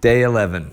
Day 11.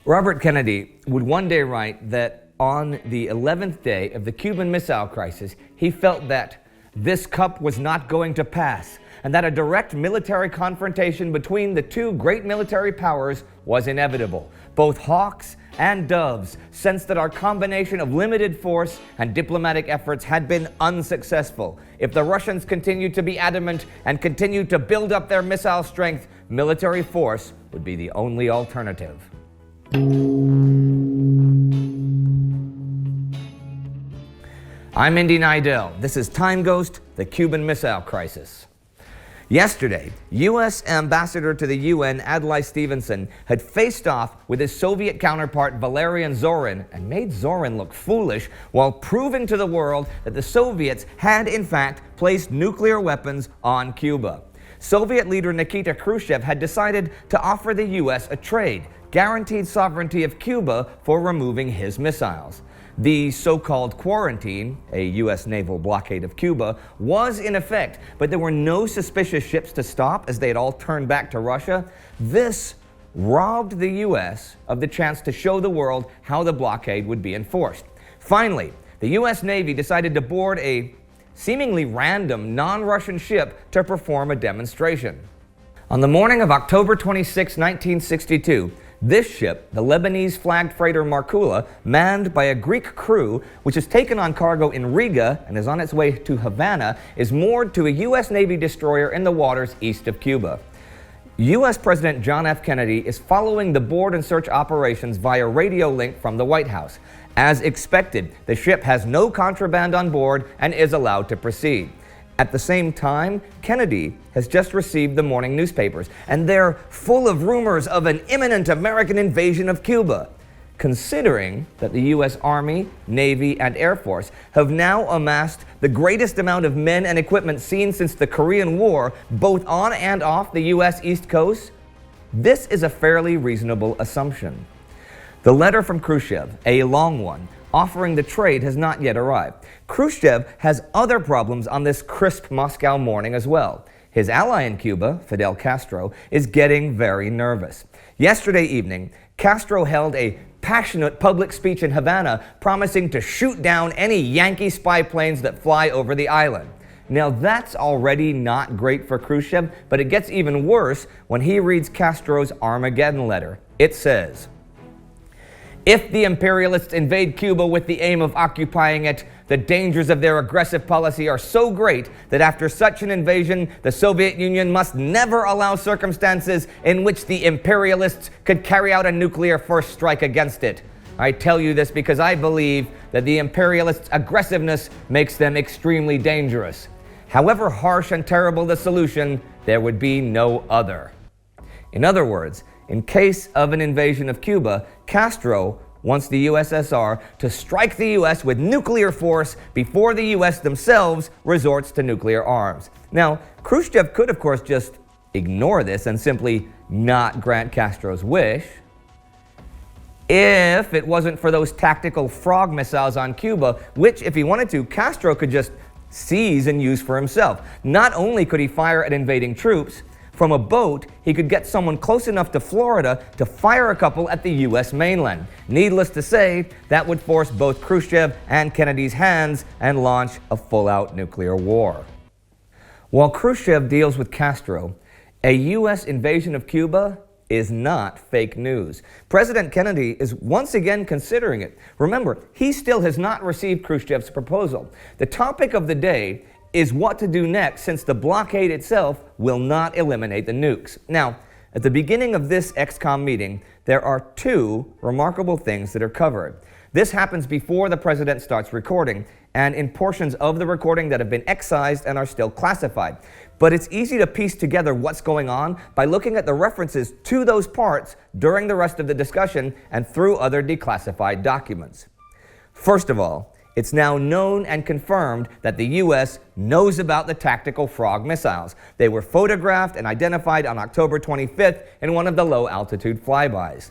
Robert Kennedy would one day write that on the 11th day of the Cuban Missile Crisis, he felt that this cup was not going to pass, and that a direct military confrontation between the two great military powers was inevitable. Both hawks and doves sensed that our combination of limited force and diplomatic efforts had been unsuccessful. If the Russians continued to be adamant and continued to build up their missile strength, military force would be the only alternative. I'm Indy Neidell. This is TimeGhost, the Cuban Missile Crisis. Yesterday, U.S. Ambassador to the UN Adlai Stevenson had faced off with his Soviet counterpart Valerian Zorin and made Zorin look foolish while proving to the world that the Soviets had in fact placed nuclear weapons on Cuba. Soviet leader Nikita Khrushchev had decided to offer the U.S. a trade, guaranteed sovereignty of Cuba for removing his missiles. The so-called quarantine, a U.S. naval blockade of Cuba, was in effect, but there were no suspicious ships to stop as they had all turned back to Russia. This robbed the U.S. of the chance to show the world how the blockade would be enforced. Finally, the U.S. Navy decided to board a seemingly random non-Russian ship to perform a demonstration. On the morning of October 26, 1962, this ship, the Lebanese-flagged freighter Markula, manned by a Greek crew, which has taken on cargo in Riga and is on its way to Havana, is moored to a U.S. Navy destroyer in the waters east of Cuba. U.S. President John F. Kennedy is following the board and search operations via radio link from the White House. As expected, the ship has no contraband on board and is allowed to proceed. At the same time, Kennedy has just received the morning newspapers, and they're full of rumors of an imminent American invasion of Cuba. Considering that the U.S. Army, Navy, and Air Force have now amassed the greatest amount of men and equipment seen since the Korean War, both on and off the U.S. East Coast, this is a fairly reasonable assumption. The letter from Khrushchev, a long one, offering the trade has not yet arrived. Khrushchev has other problems on this crisp Moscow morning as well. His ally in Cuba, Fidel Castro, is getting very nervous. Yesterday evening, Castro held a passionate public speech in Havana promising to shoot down any Yankee spy planes that fly over the island. Now that's already not great for Khrushchev, but it gets even worse when he reads Castro's Armageddon letter. It says, "If the imperialists invade Cuba with the aim of occupying it, the dangers of their aggressive policy are so great that after such an invasion, the Soviet Union must never allow circumstances in which the imperialists could carry out a nuclear first strike against it. I tell you this because I believe that the imperialists' aggressiveness makes them extremely dangerous. However harsh and terrible the solution, there would be no other." In other words, in case of an invasion of Cuba, Castro wants the USSR to strike the US with nuclear force before the US themselves resorts to nuclear arms. Now, Khrushchev could, of course, just ignore this and simply not grant Castro's wish. If it wasn't for those tactical frog missiles on Cuba, which, if he wanted to, Castro could just seize and use for himself. Not only could he fire at invading troops, from a boat, he could get someone close enough to Florida to fire a couple at the U.S. mainland. Needless to say, that would force both Khrushchev and Kennedy's hands and launch a full-out nuclear war. While Khrushchev deals with Castro, a U.S. invasion of Cuba is not fake news. President Kennedy is once again considering it. Remember, he still has not received Khrushchev's proposal. The topic of the day is what to do next, since the blockade itself will not eliminate the nukes. Now, at the beginning of this XCOM meeting, there are two remarkable things that are covered. This happens before the president starts recording, and in portions of the recording that have been excised and are still classified. But it's easy to piece together what's going on by looking at the references to those parts during the rest of the discussion and through other declassified documents. First of all, it's now known and confirmed that the U.S. knows about the tactical frog missiles. They were photographed and identified on October 25th in one of the low-altitude flybys.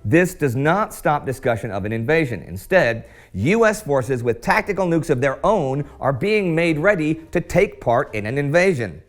This does not stop discussion of an invasion. Instead, U.S. forces with tactical nukes of their own are being made ready to take part in an invasion.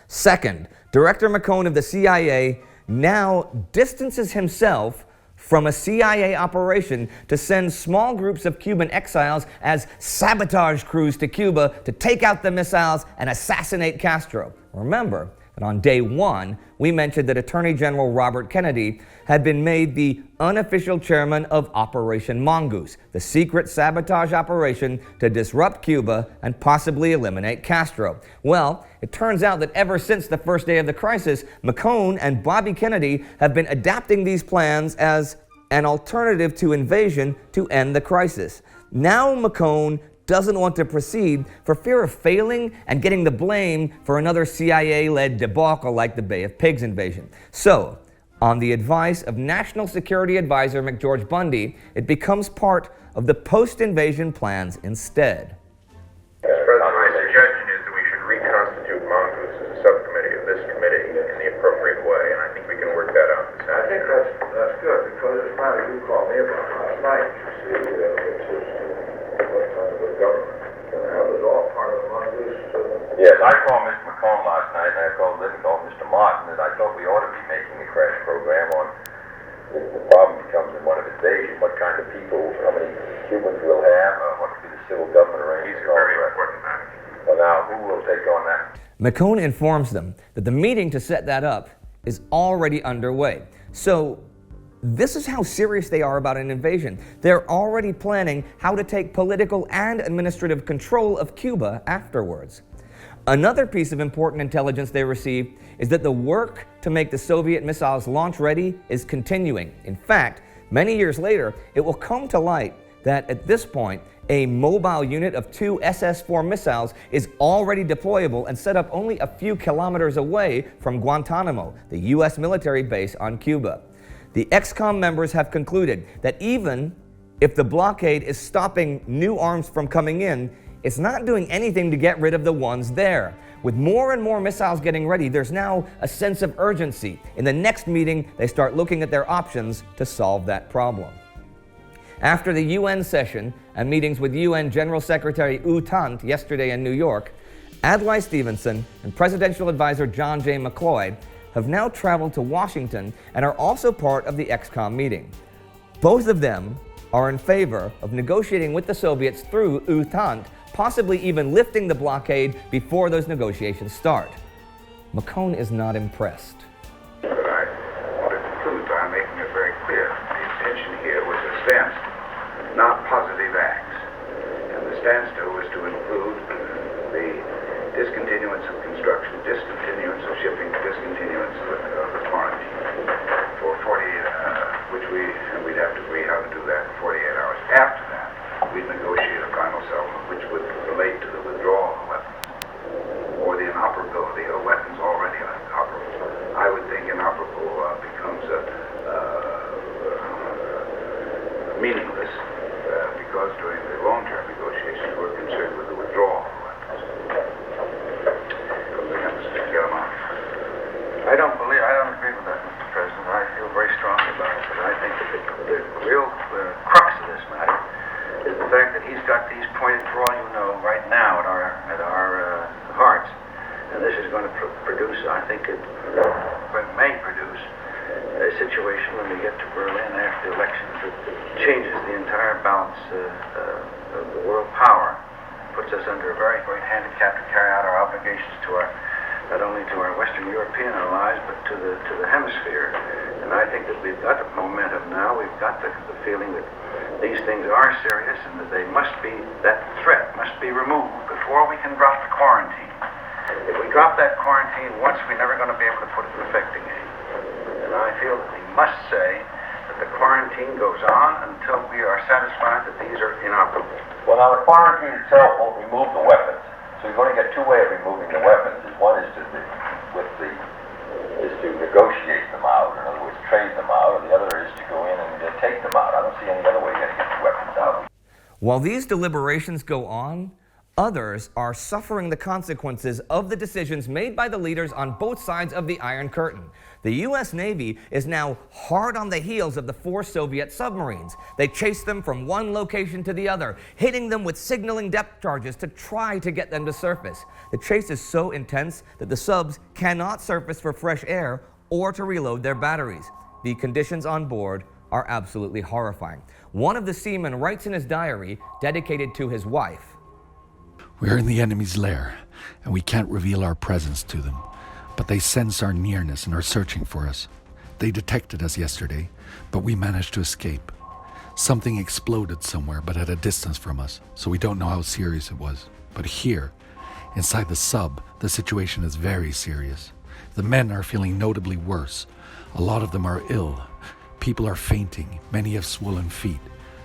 Second, Director McCone of the CIA now distances himself from a CIA operation to send small groups of Cuban exiles as sabotage crews to Cuba to take out the missiles and assassinate Castro. Remember that on day one, we mentioned that Attorney General Robert Kennedy had been made the unofficial chairman of Operation Mongoose, the secret sabotage operation to disrupt Cuba and possibly eliminate Castro. Well, it turns out that ever since the first day of the crisis, McCone and Bobby Kennedy have been adapting these plans as an alternative to invasion to end the crisis. Now McCone doesn't want to proceed for fear of failing and getting the blame for another CIA-led debacle like the Bay of Pigs invasion. So, on the advice of National Security Advisor McGeorge Bundy, it becomes part of the post-invasion plans instead. Mr. President, my suggestion is that we should reconstitute Mongoose as a subcommittee of this committee in the appropriate way, and I think we can work that out this I think afternoon. that's good, because it's matter you called me about last night, you see, which is what kind of a government. And that was all part of the Mongoose. Yes, I called Mr. McCone last night, and I called Mr. Martin, and I thought we ought to be making a crash program on if the problem becomes in one of invasion, what kind of people, how many Cubans we'll have, what will be the civil government arrangements. These are very important matters. Well, now, who will take on that? McCone informs them that the meeting to set that up is already underway. So, this is how serious they are about an invasion. They're already planning how to take political and administrative control of Cuba afterwards. Another piece of important intelligence they received is that the work to make the Soviet missiles launch ready is continuing. In fact, many years later, it will come to light that at this point, a mobile unit of 2 SS-4 missiles is already deployable and set up only a few kilometers away from Guantanamo, the U.S. military base on Cuba. The XCOM members have concluded that even if the blockade is stopping new arms from coming in, it's not doing anything to get rid of the ones there. With more and more missiles getting ready, there's now a sense of urgency. In the next meeting, they start looking at their options to solve that problem. After the UN session and meetings with UN General Secretary U Thant yesterday in New York, Adlai Stevenson and Presidential Advisor John J. McCloy have now traveled to Washington and are also part of the XCOM meeting. Both of them are in favor of negotiating with the Soviets through U Thant, possibly even lifting the blockade before those negotiations start. McCone is not impressed. But I want to conclude by making it very clear. The intention here was a standstill, not positive acts. And the standstill was to include the discontinuance of construction, discontinuance of shipping, discontinuance of the quarantine for 48 which we'd have to agree how to do that in 48 hours. After that, we'd negotiate a final settlement which would relate to the withdrawal of weapons or the inoperability of weapons already inoperable. I would think inoperable becomes meaningless because during the long-term negotiations we're concerned with the withdrawal of weapons. I don't agree with that, Mr. President. I feel very strongly about it, but I think that the real crux of this matter is the fact that he's got these pointed, for all you know, right now at our hearts. And this is going to produce, I think it may produce a situation when we get to Berlin after the elections that changes the entire balance of the world power, puts us under a very great handicap to carry out our obligations to not only to our Western European allies, but to the hemisphere. And I think that we've got the momentum now. We've got the feeling that these things are serious and that that threat must be removed before we can drop the quarantine. If we drop that quarantine once, we're never going to be able to put it in effect again. And I feel that we must say that the quarantine goes on until we are satisfied that these are inoperable. Well, now the quarantine itself won't remove the weapons. So you're going to get two ways of removing the weapons. One is to negotiate them out, in other words, trade them out, and the other is to go in and take them out. I don't see any other way you're going to get the weapons out. While these deliberations go on, Others are suffering the consequences of the decisions made by the leaders on both sides of the Iron Curtain. The U.S. Navy is now hard on the heels of the 4 Soviet submarines. They chase them from one location to the other, hitting them with signaling depth charges to try to get them to surface. The chase is so intense that the subs cannot surface for fresh air or to reload their batteries. The conditions on board are absolutely horrifying. One of the seamen writes in his diary, dedicated to his wife, "We are in the enemy's lair, and we can't reveal our presence to them, but they sense our nearness and are searching for us. They detected us yesterday, but we managed to escape. Something exploded somewhere, but at a distance from us, so we don't know how serious it was. But here, inside the sub, the situation is very serious. The men are feeling notably worse. A lot of them are ill. People are fainting. Many have swollen feet.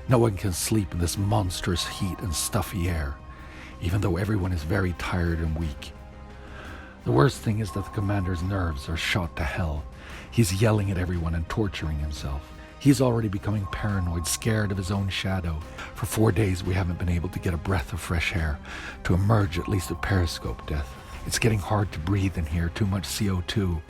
No one can sleep in this monstrous heat and stuffy air, even though everyone is very tired and weak. The worst thing is that the commander's nerves are shot to hell. He's yelling at everyone and torturing himself. He's already becoming paranoid, scared of his own shadow. For 4 days we haven't been able to get a breath of fresh air, to emerge at least with periscope death. It's getting hard to breathe in here, too much CO2.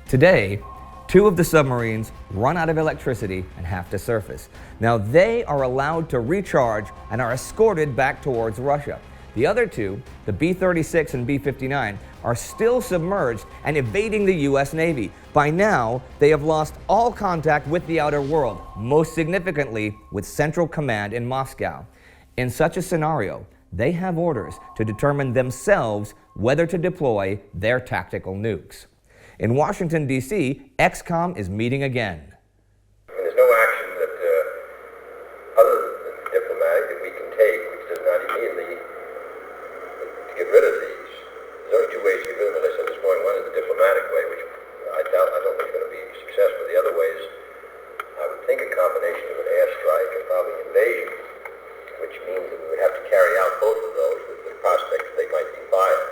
Today, 2 of the submarines run out of electricity and have to surface. Now they are allowed to recharge and are escorted back towards Russia. The other 2, the B-36 and B-59, are still submerged and evading the U.S. Navy. By now, they have lost all contact with the outer world, most significantly with Central Command in Moscow. In such a scenario, they have orders to determine themselves whether to deploy their tactical nukes. In Washington, D.C., XCOM is meeting again. There's no action that, other than diplomatic, that we can take, which does not immediately to get rid of these. There's only 2 ways to get rid of them, as I said this morning. One is the diplomatic way, which I don't think is going to be successful. The other way is, I would think, a combination of an airstrike and probably an invasion, which means that we would have to carry out both of those with the prospect that they might be fired.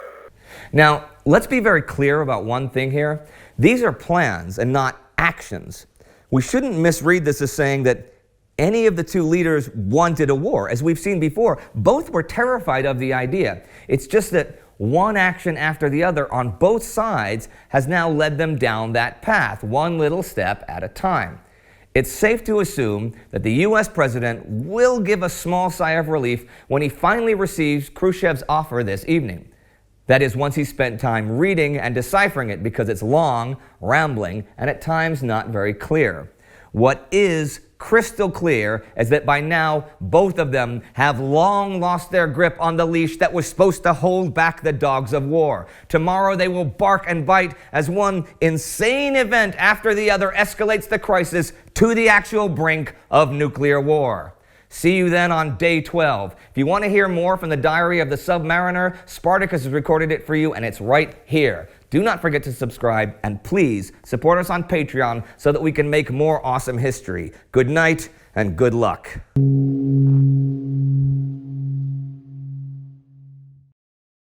Now, let's be very clear about one thing here. These are plans and not actions. We shouldn't misread this as saying that any of the 2 leaders wanted a war. As we've seen before, both were terrified of the idea. It's just that one action after the other on both sides has now led them down that path, one little step at a time. It's safe to assume that the U.S. president will give a small sigh of relief when he finally receives Khrushchev's offer this evening. That is, once he spent time reading and deciphering it, because it's long, rambling, and at times not very clear. What is crystal clear is that by now, both of them have long lost their grip on the leash that was supposed to hold back the dogs of war. Tomorrow they will bark and bite as one insane event after the other escalates the crisis to the actual brink of nuclear war. See you then on day 12. If you want to hear more from the diary of the Submariner, Spartacus has recorded it for you, and it's right here. Do not forget to subscribe, and please support us on Patreon so that we can make more awesome history. Good night, and good luck.